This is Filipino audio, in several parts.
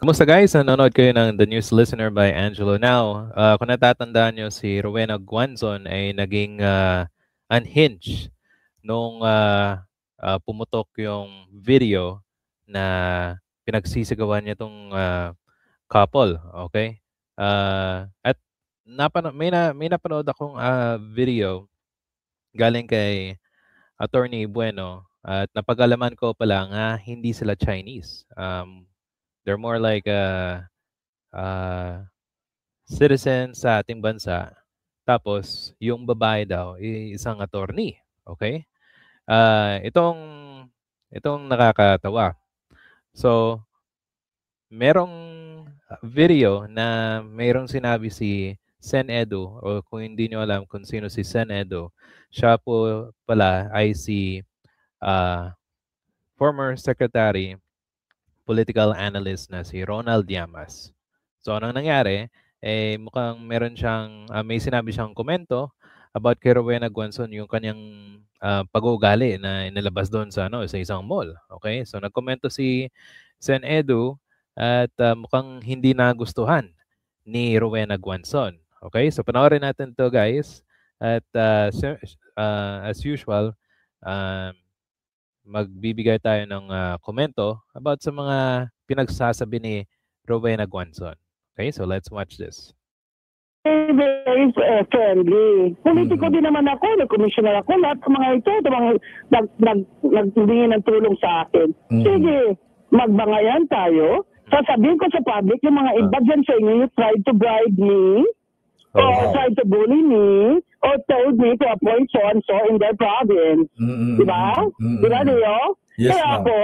Kumusta guys? Nanonood kayo ng The News Listener by Angelo. Now, kung natatandaan nyo, si Rowena Guanzon ay naging unhinged nung pumutok yung video na pinagsisigawan niya tong couple. Okay? At may napanood akong video galing kay Attorney Bueno at napag-alaman ko pala nga hindi sila Chinese. They're more like citizen sa ating bansa. Tapos, yung babae daw, isang attorney. Okay? Itong nakakatawa. So, merong video na mayroong sinabi si Sen Edu, o kung hindi nyo alam kung sino si Sen Edu, siya po pala ay si former secretary, political analyst na si Ronald Llamas. So, anong nangyari? Mukhang may sinabi siyang komento about kay Rowena Guanzon, yung kanyang pag-uugali na inilabas doon sa isang mall. Okay? So, nagkomento si Sen Edu at mukhang hindi nagustuhan ni Rowena Guanzon. Okay? So, panoorin natin to guys. At as usual, magbibigay tayo ng komento about sa mga pinagsasabi ni Rowena Guanzon. Okay, so let's watch this. Very friendly. Politiko din naman ako, nag-commissioner ako, lahat ng mga ito, nagtingin ng tulong sa akin. Sige, magbangayan tayo. Sasabihin ko sa public, yung mga iba dyan sa inyo, tried to bribe me, or tried to bully me, or told me to appoint so-and-so in their province. Diba? Diba, Leo? Yes, kaya ako,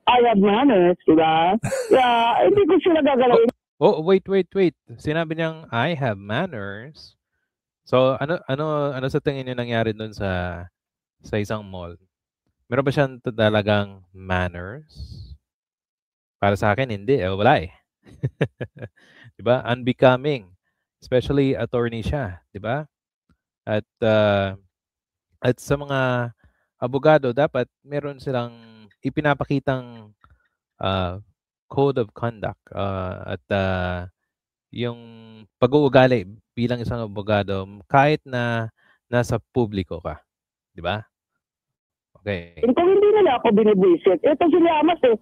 I have manners, diba? Kaya, hindi ko sila gagalawin. Oh, wait. Sinabi niyang I have manners. So, ano sa tingin niyo nangyari doon sa isang mall? Meron ba siyang talagang manners? Para sa akin, hindi. Wala eh. Diba? Unbecoming. Especially attorney siya. Diba? At sa mga abogado, dapat meron silang ipinapakitang code of conduct at yung pag-uugali bilang isang abogado kahit na nasa publiko ka. Di ba? Okay. Kung hindi nila ako binibwisit, ito si Llamas eh.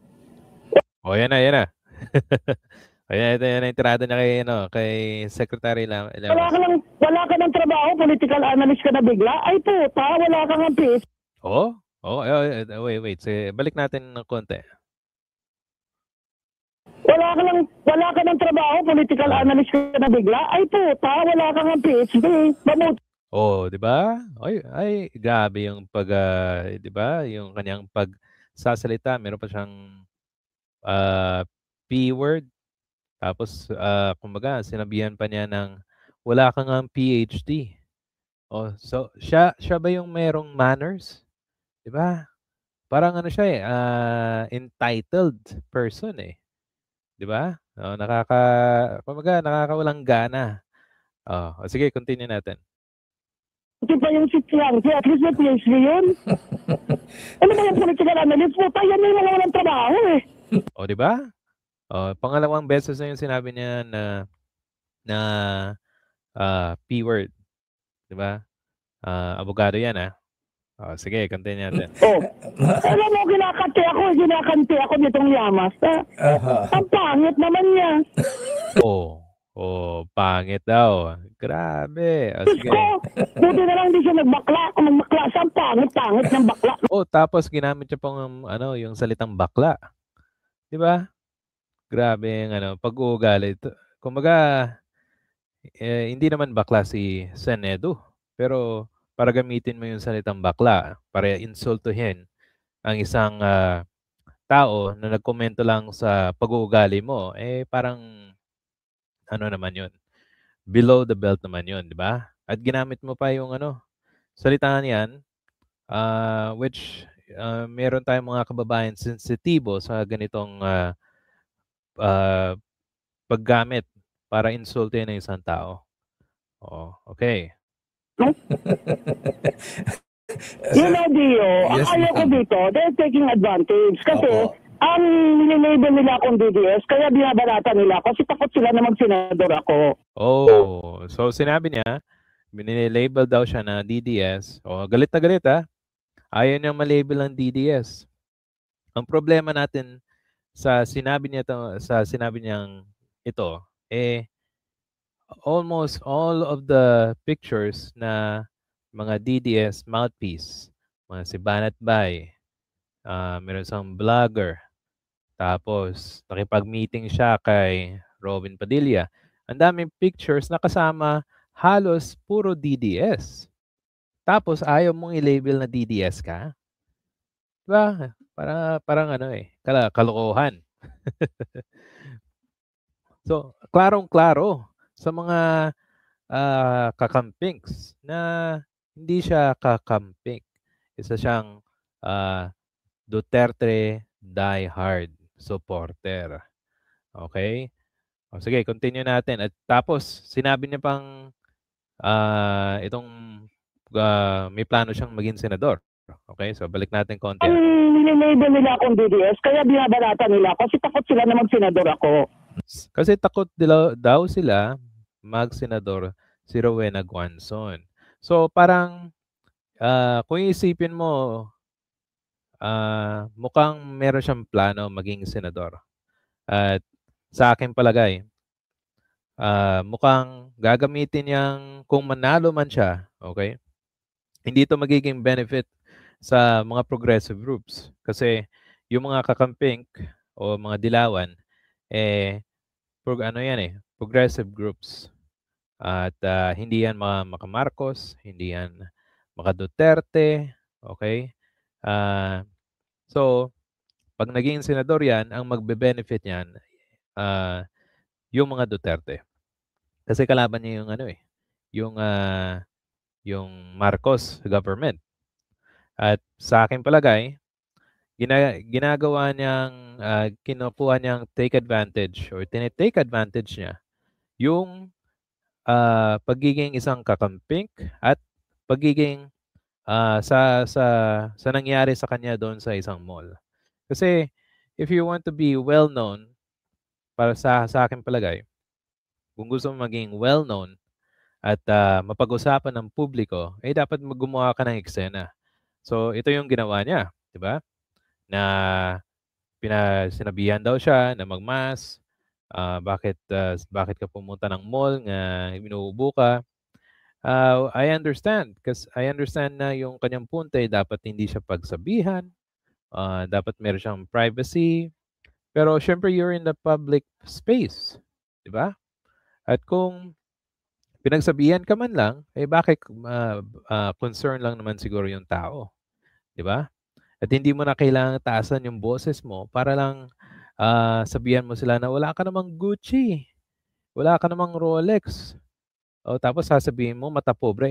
O, yan na. Ayan, ito yan ang entrada niya kay Secretary Llamas. Wala ka ng trabaho, political analyst ka na bigla. Ay puta, wala kang PhD. Wait. Balik natin ng konti. Wala ka ng trabaho, political analyst ka na bigla. Ay puta, wala kang PhD. Oh, 'di ba? Ay, grabe yung 'di ba? Yung kanyang pagsasalita, meron pa siyang P-word. Tapos kumbaga, sinabihan pa niya ng wala kang ang PhD. Oh, so siya ba yung merong manners? 'Di ba? Parang siya entitled person eh. 'Di ba? Oh, kumbaga nakakawalang gana. Oh, sige, continue natin. Ito pa yung si Tiangki, at least may PhD yun. Ano ba yung political analyst mo? Yan yung mga walang trabaho eh. O, di ba? Pangalawang beses na yung sinabi niya na P-word. Di ba? Abogado yan sige, continue natin. Alam mo, kinakante ako nitong Llamas. Ang pangit naman niya. Pangit daw. Grabe. Sige. Buti na lang hindi siya nagbakla. Kung magbakla siya, pangit ng bakla. Tapos ginamit siya pang yung salitang bakla. 'Di ba? Grabe yung pag-uugali. Kumbaga hindi naman bakla si Sen Edu, pero para gamitin mo yung salitang bakla para insultuhin ang isang tao na nagkomento lang sa pag-uugali mo, parang naman yun. Below the belt naman yun, di ba? At ginamit mo pa yung salita niyan, which meron tayong mga kababayan sensitibo sa ganitong paggamit para insultin ng isang tao. Okay. You know, Dio, ang ayaw ko dito, they're taking advantage. Kasi ang nililabel nila akong DDS, kaya binabalatan nila ako kasi takot sila na magsenador ako. Oh, so sinabi niya, binilabel daw siya na DDS. Oh, galit na galit ha. Ayaw niyang malabel ng DDS. Ang problema natin sa sinabi niyang ito, almost all of the pictures na mga DDS mouthpiece, mga si Banat Bay, meron siyang vlogger, tapos nakipag-meeting siya kay Robin Padilla. Ang daming pictures na kasama halos puro DDS. Tapos ayaw mong i-label na DDS ka? Diba? Parang ano kalokohan. So, klarong-klaro sa mga kakampings na hindi siya kakamping. Isa siyang Duterte diehard supporter. Okay? O sige, continue natin. At tapos, sinabi niya pang may plano siyang maging senador. Okay? So, balik natin konti. Ang nililabel nila akong DDS, kaya binabalatan nila ako kasi takot sila na magsenador ako. Kasi takot daw sila mag-senador si Rowena Guanzon. So, parang kung iisipin mo, mukhang meron siyang plano maging senador. At sa aking palagay, mukhang gagamitin niyang kung manalo man siya, okay? Hindi ito magiging benefit sa mga progressive groups. Kasi yung mga kakamping o mga dilawan, progressive groups. At hindi yan mga Marcos, hindi yan mga Duterte, okay? So, pag naging senador yan, ang magbe-benefit yan, yung mga Duterte. Kasi kalaban niya yung Marcos government. At sa aking palagay, ginagawa niyang, kinukuha niyang take advantage or tinitake advantage niya yung pagiging isang kakamping at pagiging sa nangyari sa kanya doon sa isang mall. Kasi if you want to be well-known, para sa aking palagay, kung gusto mo maging well-known at mapag-usapan ng publiko, dapat gumawa ka ng eksena. So, ito yung ginawa niya, di ba? Na sinabihan daw siya na magmask, bakit ka pumunta ng mall nga inuubo ka. I understand na yung kanyang punto dapat hindi siya pagsabihan, dapat meron siyang privacy, pero syempre you're in the public space, di ba? At kung pinagsabihan ka man lang, bakit concern lang naman siguro yung tao, di ba? At hindi mo na kailangang taasan yung boses mo para lang sabihan mo sila na wala ka namang Gucci, wala ka namang Rolex. O tapos sasabihin mo mata pobre,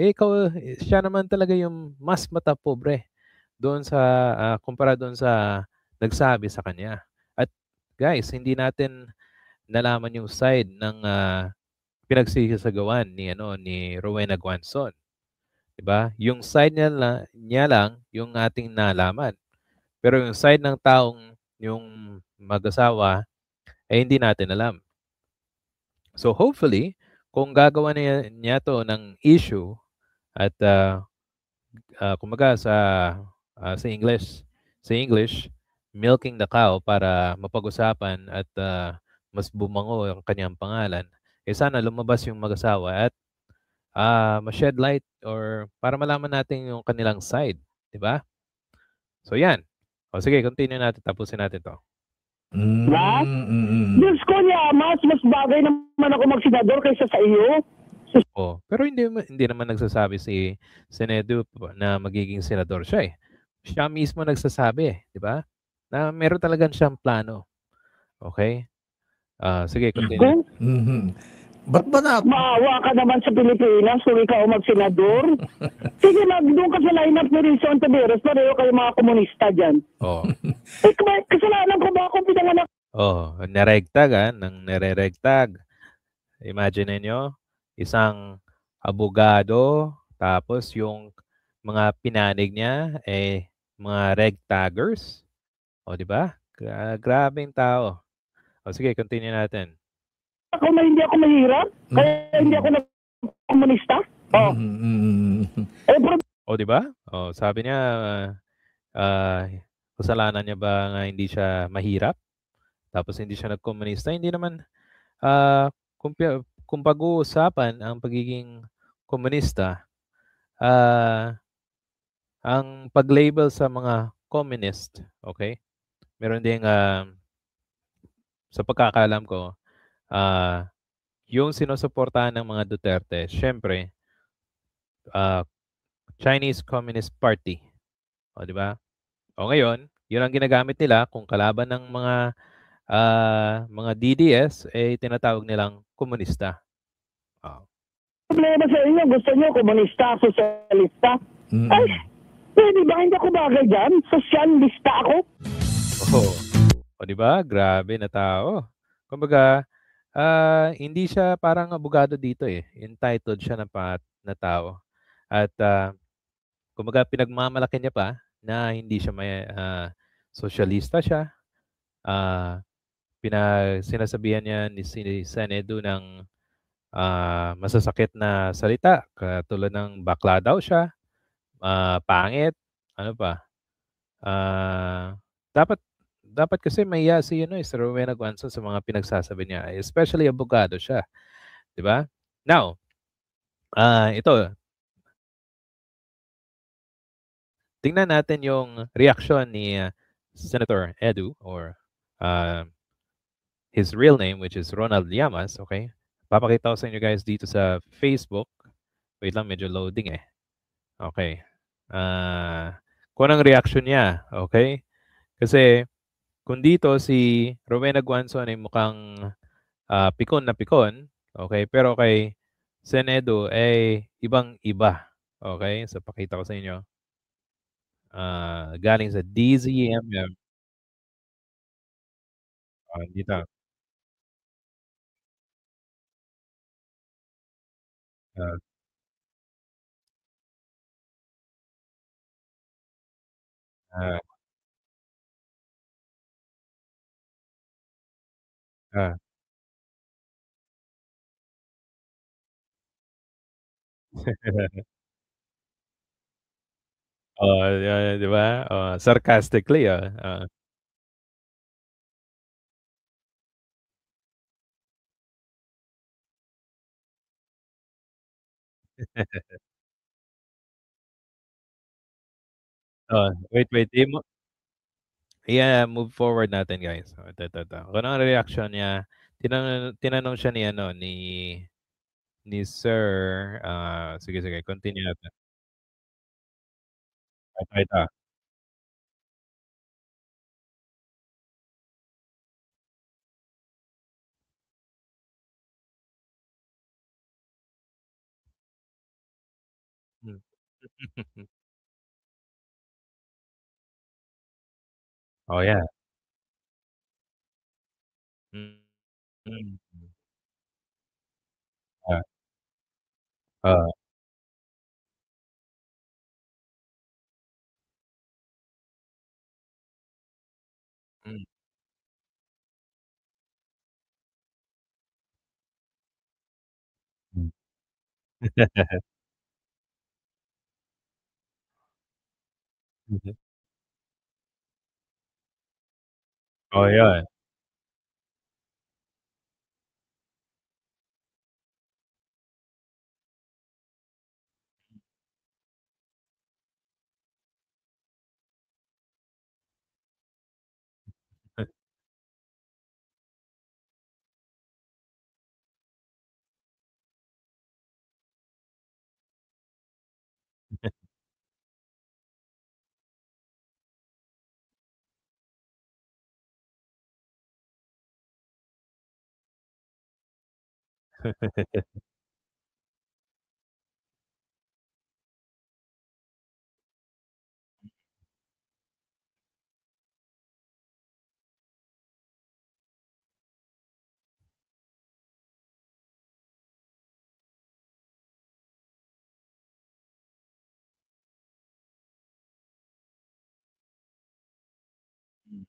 siya naman talaga yung mas mata pobre doon sa kumpara doon sa nagsabi sa kanya. At guys, hindi natin nalaman yung side ng pinagsisagawan ni Rowena Guanzon. 'Di ba? Yung side niya lang yung ating nalaman. Pero yung side ng taong yung mag-asawa hindi natin alam. So hopefully, kung gagawa niya to ng issue at kumbaga sa English, milking the cow para mapag-usapan at mas bumango ang kanyang pangalan, sana lumabas yung mag-asawa at ma-shed light or para malaman natin yung kanilang side, di ba? So yan. O sige, continue natin, tapusin natin to. Diba? Diyos ko niya, mas bagay naman ako magsenador kaysa sa iyo. Pero hindi naman nagsasabi si Senedo na magiging senador siya Siya mismo nagsasabi, di ba? Na meron talagang siyang plano. Okay? Sige, continue. Ba't ba na? Maawa ka naman sa Pilipinas kung ikaw magsenador. Sige, doon ka sa lineup ni Rizzo Antaveros, pareho kayo mga komunista dyan. Kasalanan ko ba akong pinanganak? Neregtag nang nereregtag. Imagine niyo, isang abogado, tapos yung mga pinanig niya mga reg taggers. O, di ba? Grabeng tao. O sige, continue natin. Ako na hindi ako mahirap, kaya hindi ako nagkomunista. Oh. Eh, bro, O, di ba? O, sabi niya, kasalanan niya ba nga hindi siya mahirap? Tapos hindi siya nagkomunista? Hindi naman, kung pag-uusapan ang pagiging komunista, ang pag-label sa mga communist, okay? Meron ding, sa pagkakaalam ko, yung sinusuportahan ng mga Duterte, siyempre, ah, Chinese Communist Party. O, di ba? O ngayon, yun ang ginagamit nila kung kalaban ng mga DDS, eh, tinatawag nilang komunista. Oo. problema sa inyo, gusto nyo komunista, sosyalista. Ay, pwede ba hindi ako bagay dyan? Sosyalista ako? Oo. O, di ba? Grabe na tao. Kumbaga, hindi siya parang abogado dito eh. Entitled siya na tao. At kumbaga pinagmamalaki niya pa na hindi siya sosyalista siya. Ah, sinasabihan niya si Senedo ng masasakit na salita katulad ng bakla daw siya, pangit, ano pa, dapat dapat kasi mahiya si ano, si Rowena Guanzon sa mga pinagsasabi niya, especially abogado siya, 'di ba? Now, ito, tingnan natin yung reaksyon ni Senator Edu or uh, his real name which is Ronald Llamas, okay? Papakita ko sa inyo guys dito sa Facebook. Wait lang, medyo loading eh. Okay. Kung anong reaction niya, okay? Kasi kung dito si Rowena Guanzon ay mukhang pikon na pikon, okay? Pero kay Senedo ay ibang-iba, okay? So pakita ko sa inyo. Galing sa DZMM. Dito. Ah, ah, ah. Oh, 'di ba? Oh, sarcastically, oo. Oh, wait. Move forward natin guys. Oh, ito. Kung ano ang reaction niya, tinanong siya ni ano, ni Sir, sige continue natin. Ito. Hmm. Oh, yeah. Mm, mm. Ah, oo. Hmm. Hmm. Mhm. Oh, yun.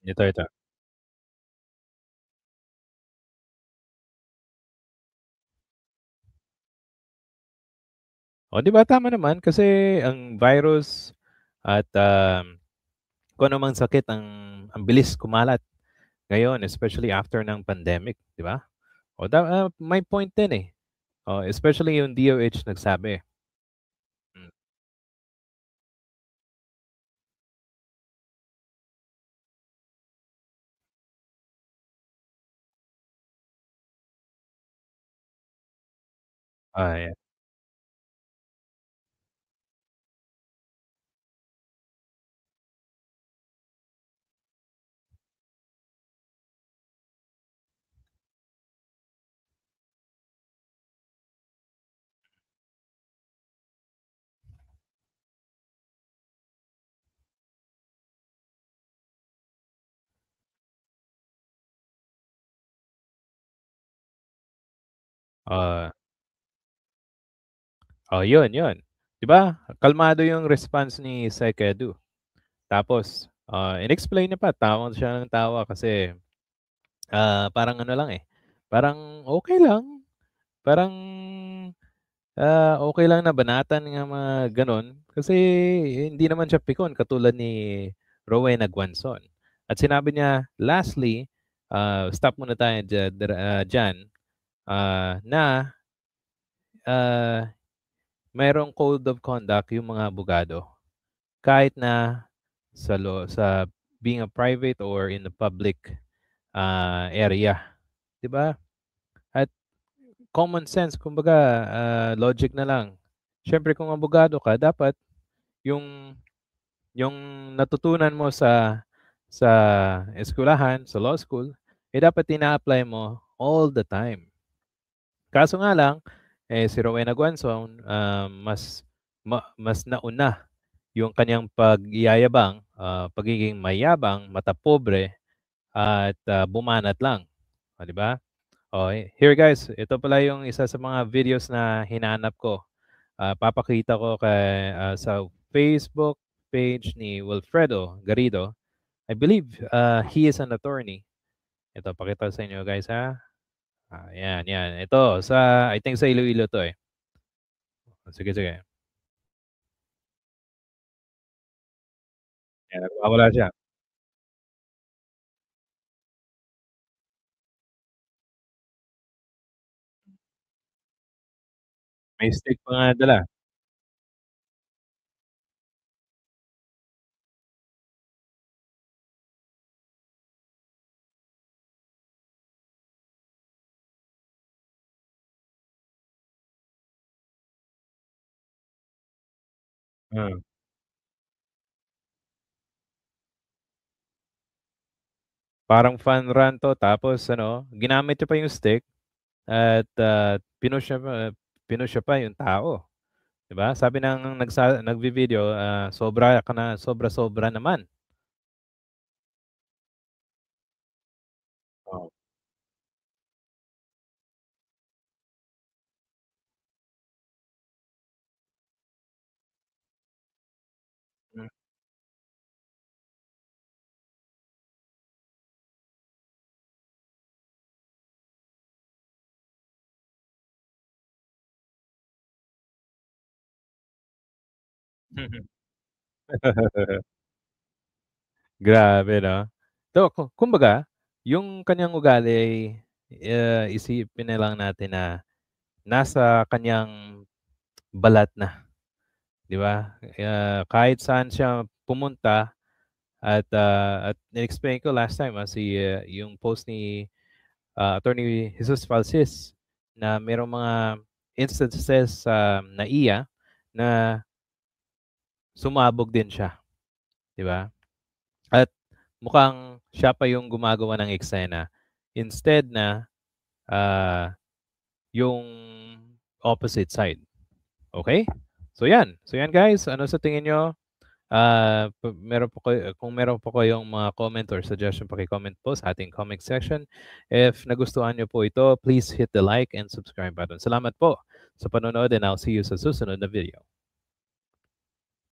Ito. O 'di ba tama naman kasi ang virus at, kung anumang sakit ang bilis kumalat ngayon especially after ng pandemic, 'di ba? May point din, eh. Especially yung DOH nagsabi. Hmm, yeah. Ah, yun, yun. 'Di ba kalmado yung response ni Sec Edu. Tapos, inexplain niya pa, tawa siya ng tawa kasi, parang ano lang, eh, parang okey lang, parang, okey lang na banatan yang mga gano'n kasi hindi naman siya pikon katulad ni Rowena Guanzon. At sinabi niya, lastly, stop muna tayo diyan, na, ah, mayroong code of conduct yung mga abogado kahit na sa being a private or in the public, area, 'di ba? At common sense kumbaga, logic na lang. Siyempre kung abogado ka dapat yung yung natutunan mo sa eskuwelahan, sa law school, eh, dapat ina-apply mo all the time. Kaso nga lang, eh, si Rowena Guanzon, mas nauna yung kanyang pagyayabang, pagiging mayabang, matapobre at, bumanat lang, 'di ba? Here guys, ito pala yung isa sa mga videos na hinahanap ko. Papakita ko sa Facebook page ni Wilfredo Garrido. I believe, he is an attorney. Ito pakita ko sa inyo guys, ha. Yan, yan. Ito I think sa Iloilo 'to, eh. Sige, sige. Yan, nagwawala siya. May stick pa nga dala. Hmm. Parang fun run 'to tapos ano, ginamit niya pa yung stick at, pinush niya pa yung tao, 'di ba? Sabi ng nagvi-video, sobra ka na sobra-sobra naman. Oo. Hmm. Grabe 'no? Kumbaga, yung kanyang ugali ay, isipin na lang natin na nasa kanyang balat na, 'di ba? Kahit saan siya pumunta at in-explain ko last time, yung post ni, Attorney Jesus Falsis na merong mga instances sa NAIA na sumabog din siya, 'di ba? At mukhang siya pa yung gumagawa ng eksena instead na, ah, yung opposite side, okey? So yan guys, ano sa tingin niyo? Kung meron po kayong mga comment or suggestion, paki-comment po sa ating comment section. If nagustuhan niyo po ito, please hit the like and subscribe button. Salamat po sa panonood and I'll see you sa susunod na video.